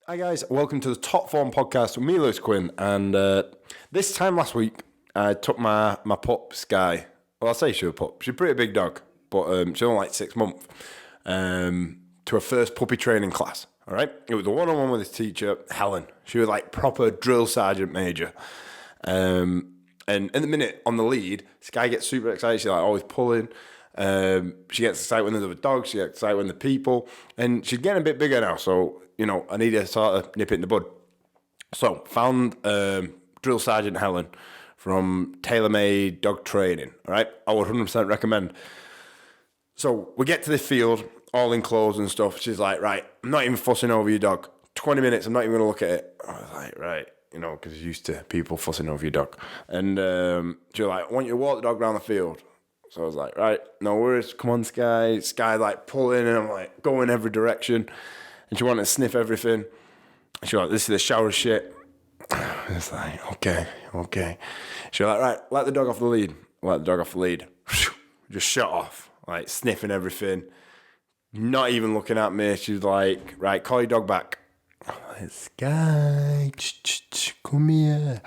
Hi guys, welcome to the Top Form podcast with me, Lewis Quinn. And this time last week, I took my pup, Sky. Well, I'll say she was a pup. She's a pretty big dog, but she's only like 6 months, to her first puppy training class. All right? It was a one-on-one with his teacher, Helen. She was like proper drill sergeant major. And in the minute on the lead, Sky gets super excited. She's like always pulling. She gets excited when there's other dogs. She gets excited when the people. And she's getting a bit bigger now, so I need to sort of nip it in the bud. So, found Drill Sergeant Helen from TaylorMade Dog Training. All right, I would 100% recommend. So, we get to this field, all in clothes and stuff. She's like, right, I'm not even fussing over your dog. 20 minutes, I'm not even going to look at it. I was like, right, because you're used to people fussing over your dog. And she was like, I want you to walk the dog around the field. So I was like, right, no worries, come on, Sky. Sky like pulling, and I'm like going every direction. And she wanted to sniff everything. She was like, this is the shower shit. I was like, okay. She was like, right, let the dog off the lead. Let the dog off the lead. Just shut off, like sniffing everything. Not even looking at me. She's like, right, call your dog back. I'm like, Sky, come here.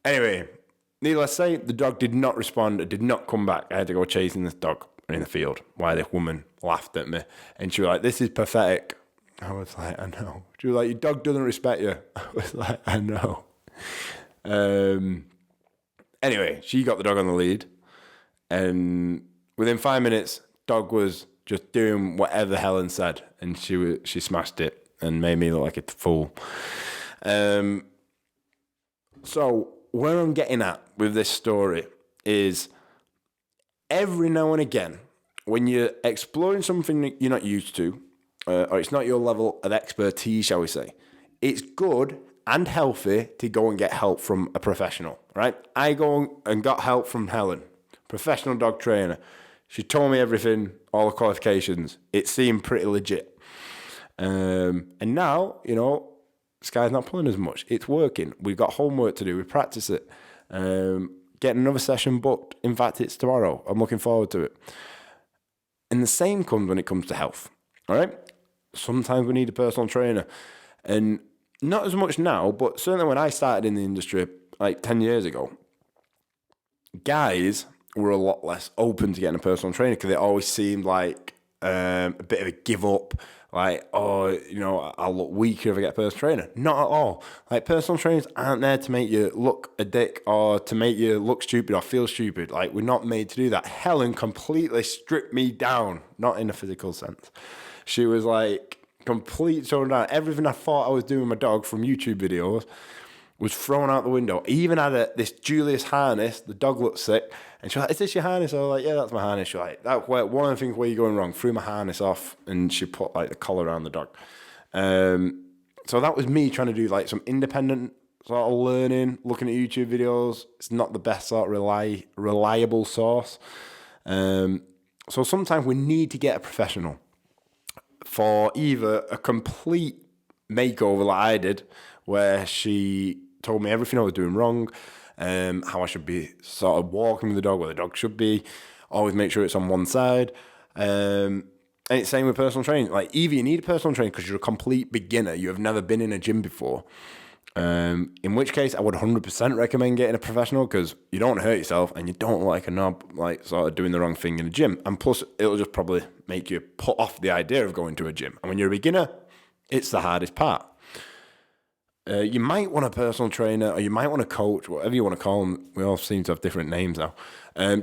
Anyway, needless to say, the dog did not respond. It did not come back. I had to go chasing this dog in the field while this woman laughed at me. And she was like, this is pathetic. I was like, I know. She was like, your dog doesn't respect you. I was like, I know. Anyway, she got the dog on the lead. And within 5 minutes, dog was just doing whatever Helen said. And she smashed it and made me look like a fool. So where I'm getting at with this story is every now and again, when you're exploring something that you're not used to, or it's not your level of expertise, shall we say, it's good and healthy to go and get help from a professional, right? I go and got help from Helen, professional dog trainer. She told me everything, all the qualifications. It seemed pretty legit. And now, Sky's not pulling as much. It's working. We've got homework to do. We practice it. Getting another session booked. In fact, it's tomorrow. I'm looking forward to it. And the same comes when it comes to health. All right? Sometimes we need a personal trainer. And not as much now, but certainly when I started in the industry like 10 years ago, guys were a lot less open to getting a personal trainer because it always seemed like a bit of a give up. Like, I'll look weaker if I get a personal trainer. Not at all. Like, personal trainers aren't there to make you look a dick or to make you look stupid or feel stupid. Like, we're not made to do that. Helen completely stripped me down, not in a physical sense. She was like, complete tone down. Everything I thought I was doing with my dog from YouTube videos was thrown out the window. I even had this Julius harness. The dog looked sick. And she was like, is this your harness? I was like, yeah, that's my harness. She was like, that's one of the things where you're going wrong. Threw my harness off and she put like the collar around the dog. So that was me trying to do like some independent sort of learning, looking at YouTube videos. It's not the best sort of reliable source. So sometimes we need to get a professional for either a complete makeover like I did, where she told me everything I was doing wrong, how I should be sort of walking with the dog, where the dog should be, always make sure it's on one side. And it's same with personal training. Like, either you need a personal trainer because you're a complete beginner, you have never been in a gym before, in which case I would 100% recommend getting a professional because you don't hurt yourself and you don't look like a knob, like sort of doing the wrong thing in a gym. And plus, it'll just probably make you put off the idea of going to a gym. And when you're a beginner, it's the hardest part. You might want a personal trainer or you might want a coach, whatever you want to call them. We all seem to have different names now.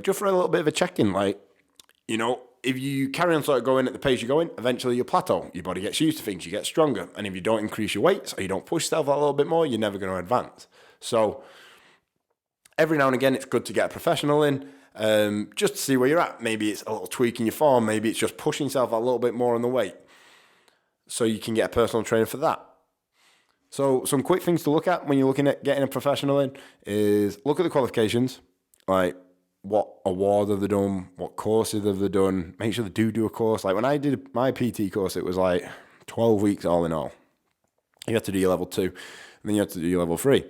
Just for a little bit of a check-in, like, if you carry on sort of going at the pace you're going, eventually you plateau. Your body gets used to things, you get stronger. And if you don't increase your weights or you don't push yourself a little bit more, you're never going to advance. So every now and again, it's good to get a professional in, just to see where you're at. Maybe it's a little tweak in your form. Maybe it's just pushing yourself a little bit more on the weight. So you can get a personal trainer for that. So some quick things to look at when you're looking at getting a professional in is look at the qualifications, like what awards have they done, what courses have they done, make sure they do a course. Like when I did my PT course, it was like 12 weeks all in all. You have to do your level 2, and then you have to do your level 3.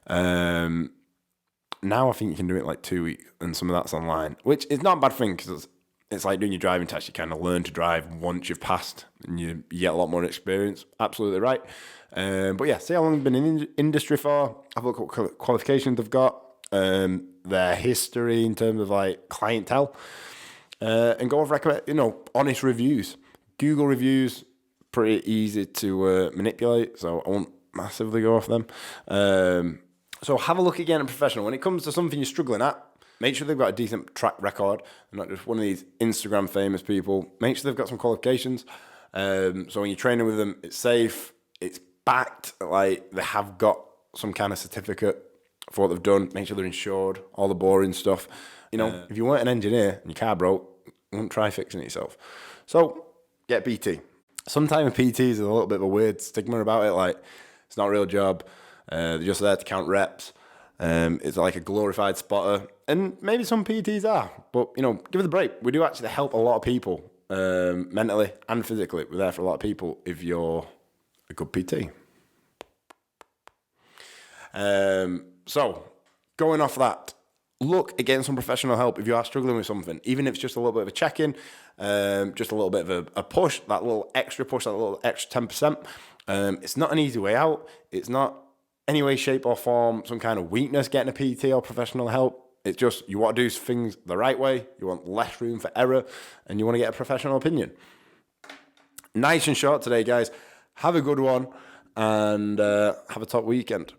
Now I think you can do it like 2 weeks, and some of that's online, which is not a bad thing because it's like doing your driving test. You kind of learn to drive once you've passed, and you get a lot more experience. Absolutely right. But yeah, see how long they've been in the industry for. Have a look at what qualifications they've got, their history in terms of like clientele, and go over honest reviews. Google reviews, pretty easy to manipulate, so I won't massively go off them. So have a look again at professional. When it comes to something you're struggling at, make sure they've got a decent track record and not just one of these Instagram famous people. Make sure they've got some qualifications. So when you're training with them, it's safe, it's backed, like they have got some kind of certificate for what they've done. Make sure they're insured, all the boring stuff. If you weren't an engineer and your car broke, you wouldn't try fixing it yourself. So get PT. Sometimes PTs is a little bit of a weird stigma about it, like it's not a real job. They're just there to count reps. It's like a glorified spotter. And maybe some PTs are, but give it a break. We do actually help a lot of people, mentally and physically. We're there for a lot of people if you're a good PT. So going off that, look at getting some professional help if you are struggling with something, even if it's just a little bit of a check-in, just a little bit of a push, that little extra push, that little extra 10%. It's not an easy way out. It's not any way, shape or form some kind of weakness getting a PT or professional help. It's just you want to do things the right way, you want less room for error, and you want to get a professional opinion. Nice and short today, guys. Have a good one, and have a top weekend.